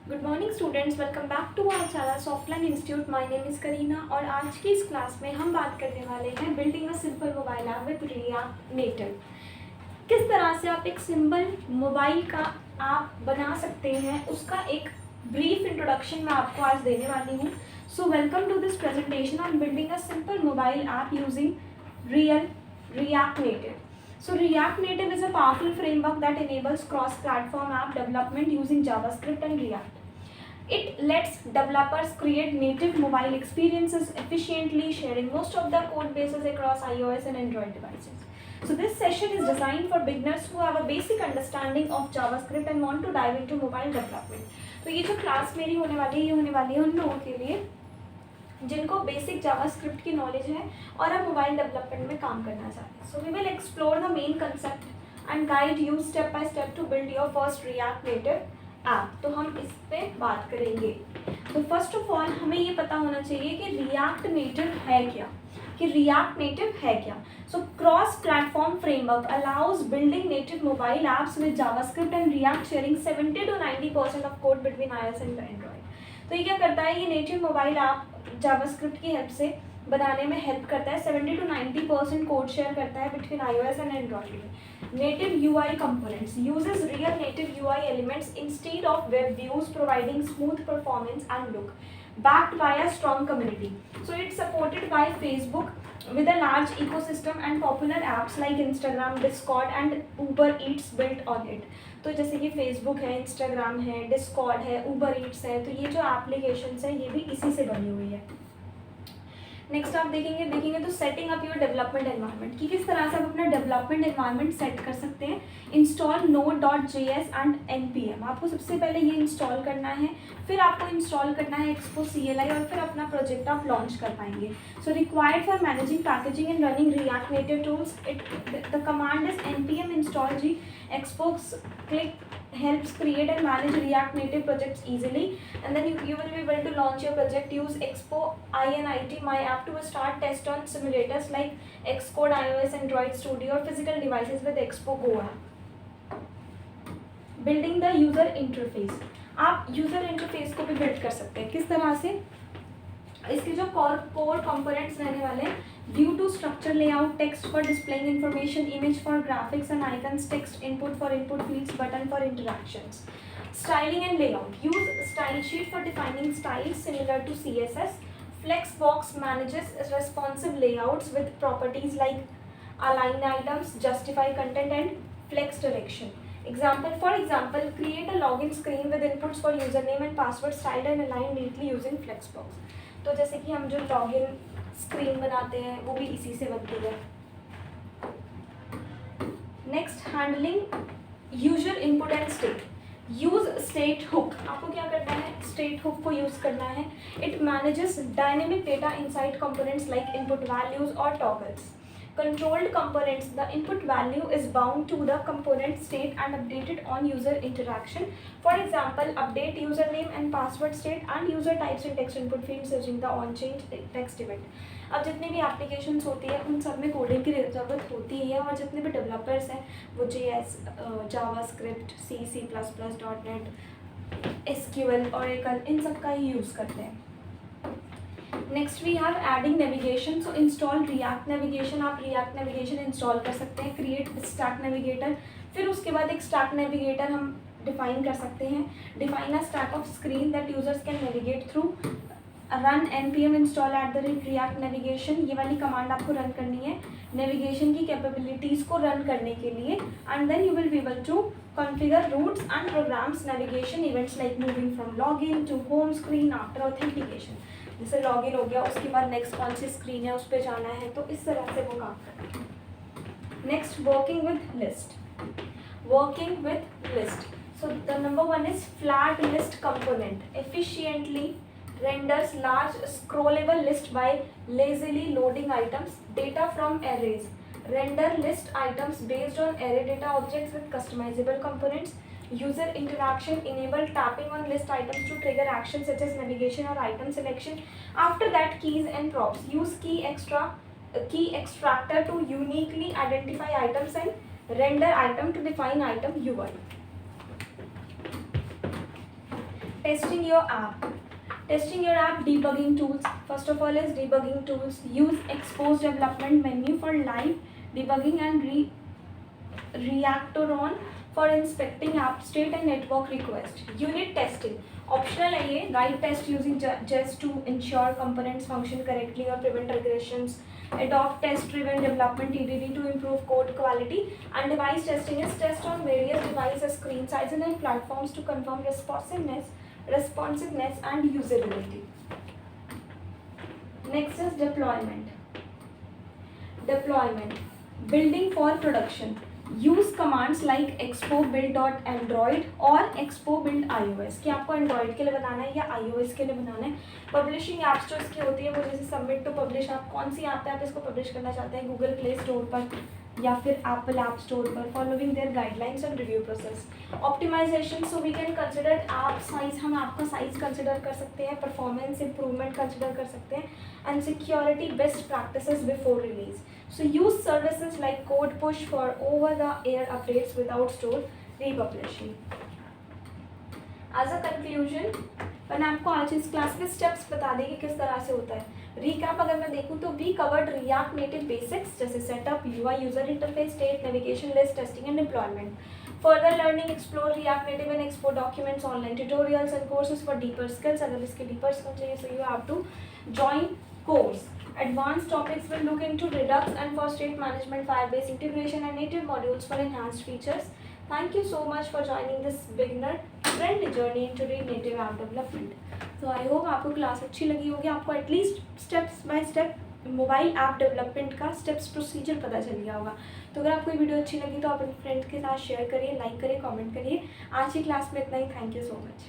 Good morning students, welcome back to our channel Softland Institute. My name is Kareena और आज की इस class में हम बात करने वाले हैं building a simple mobile app with react native. किस तरह से आप एक सिंपल मोबाइल का ऐप बना सकते हैं, उसका एक ब्रीफ इंट्रोडक्शन मैं आपको आज देने वाली हूँ। So welcome to this presentation on building a simple mobile app using React Native. So React Native is a powerful framework that enables cross-platform app development using JavaScript and React. It lets developers create native mobile experiences efficiently, sharing most of the code bases across iOS and Android devices. So this session is designed for beginners who have a basic understanding of JavaScript and want to dive into mobile development. तो ये जो class मेरी होने वाली है उन लोगों के लिए जिनको बेसिक जावास्क्रिप्ट की नॉलेज है और आप मोबाइल डेवलपमेंट में काम करना चाहते हैं. So we will explore the main concept and guide you step by step to build your first React Native app. तो हम इस पे बात करेंगे. तो फर्स्ट ऑफ ऑल हमें ये पता होना चाहिए कि रिएक्ट नेटिव है क्या. So cross platform framework allows building native mobile apps with JavaScript and react sharing 70 to 90% of code between iOS and Android. तो ये क्या करता है, ये नेटिव मोबाइल ऐप जावास्क्रिप्ट की हेल्प से बनाने में हेल्प करता है. 70 to 90% कोड शेयर करता है बिटवीन iOS एंड एंड्रॉइड में. Native UI components uses real native UI elements instead of web views, providing smooth performance and look. Backed by a strong community. So it's supported by Facebook with a large ecosystem and popular apps like Instagram, Discord and Uber Eats built on it. तो जैसे कि Facebook है, Instagram है, Discord है, Uber Eats है, तो ये जो एप्लीकेशंस हैं ये भी इसी से बनी हुई है. नेक्स्ट आप देखेंगे तो setting up your development environment कि किस तरह से आप अपना डेवलपमेंट एनवायरनमेंट सेट कर सकते हैं. Install node.js and npm. आपको सबसे पहले ये इंस्टॉल करना है, फिर आपको इंस्टॉल करना है एक्सपो CLI और फिर अपना प्रोजेक्ट आप लॉन्च कर पाएंगे. So required for managing packaging and running react native tools the command is npm install g expo click helps create and manage React Native projects easily, and then you will be able to launch your project. Use Expo init my app to start test on simulators like Xcode, iOS, Android Studio or physical devices with Expo Go app. Building the user interface. आप user interface को भी build कर सकते हैं. किस तरह से, इसके जो core components रहने वाले हैं, view to structure layout, text for displaying information, image for graphics and icons, text input for input fields, button for interactions. Styling and layout. Use style sheet for defining styles similar to CSS. Flexbox manages responsive layouts with properties like align items, justify content and flex direction. For example, create a login screen with inputs for username and password styled and aligned neatly using Flexbox. तो जैसे कि हम जो login screen बनाते हैं वो भी इसी से बनती है. Next, handling user input and state. Use state hook. आपको क्या करना है, स्टेट हुक को यूज करना है. It manages dynamic data inside components like input values और toggles. Controlled components. The input value is bound to the component state and updated on user interaction. For example, update username and password state and user types in text input fields using the onChange text event. अब जितनी भी applications होती है उन सब में coding की ज़रूरत होती है और जितने भी डेवलपर्स हैं वो JS, JavaScript, C++, .NET, SQL, Oracle इन सब का ही यूज़ करते हैं. Next we have adding navigation. So install React Navigation. आप रिएक्ट नेविगेशन इंस्टॉल कर सकते हैं. Create stack navigator. फिर उसके बाद एक स्टैक नेविगेटर हम डिफाइन कर सकते हैं. Define a stack of screen that users can navigate through. Run npm install @react navigation. ये वाली कमांड आपको रन करनी है नेविगेशन की कैपेबिलिटीज़ को रन करने के लिए. And then you will be able to configure routes and programs navigation events like moving from login to home screen after authentication. जैसे लॉगिन हो गया उसके बाद नेक्स्ट कौन सी स्क्रीन है उस पर जाना है, तो इस तरह से वो काम करते हैं. Next, working with list. So the number 1 is flag list component. Efficiently renders large scrollable list by lazily loading items, data from arrays. Render list items based on array data objects with customizable components. User interaction. Enable tapping on list items to trigger actions such as navigation or item selection. After that, keys and props. Use key extractor to uniquely identify items and render item to define item UI. testing your app. Testing your app, debugging tools. First of all is debugging tools. Use expose development menu for live debugging and reactor on for inspecting app state and network request. Unit testing. Optional है ये. Write test using just to ensure components function correctly or prevent regressions. Adopt test-driven development (TDD) to improve code quality. And device testing is test on various devices, screen sizes and platforms to confirm responsiveness and usability. Next is deployment. Building for production. Use commands like expo build.android और expo build iOS कि आपको Android के लिए बनाना है या iOS के लिए बनाना है. पब्लिशिंग ऐप्स जो इसकी होती है वो जैसे सबमिट टू पब्लिश, आप कौन सी ऐप पे आप इसको पब्लिश करना चाहते हैं, गूगल प्ले स्टोर पर या फिर एप्पल ऐप स्टोर पर, following their guidelines and review process. Optimisation, so we can consider app size, हम ऐप का साइज कंसिडर कर सकते हैं, परफॉर्मेंस इंप्रूवमेंट कंसिडर कर सकते हैं, and security best practices before release. So use services like code push for over-the-air updates without store republishing. As a conclusion, मैंने आपको आज इस क्लास के स्टेप्स बता दें कि किस तरह से होता है. Recap अगर मैं देखूँ तो we covered React Native basics जैसे setup, UI, user interface, state, navigation, list, testing and deployment. Further learning, explore React Native and export documents, online tutorials and courses for deeper skills. अगर इसके deeper skills चाहिए so you have to join course. Advanced topics will look into Redux and for state management, Firebase integration and native modules for enhanced features. Thank you so much for joining this beginner-friendly journey into native app development. So I hope आपको class अच्छी लगी होगी, आपको at least steps by step mobile app development का steps procedure पता चल गया होगा. तो अगर आपको वीडियो अच्छी लगी तो आप अपने फ्रेंड्स के साथ शेयर करिए, लाइक करिए, कमेंट करिए. आज की क्लास में इतना ही. Thank you so much.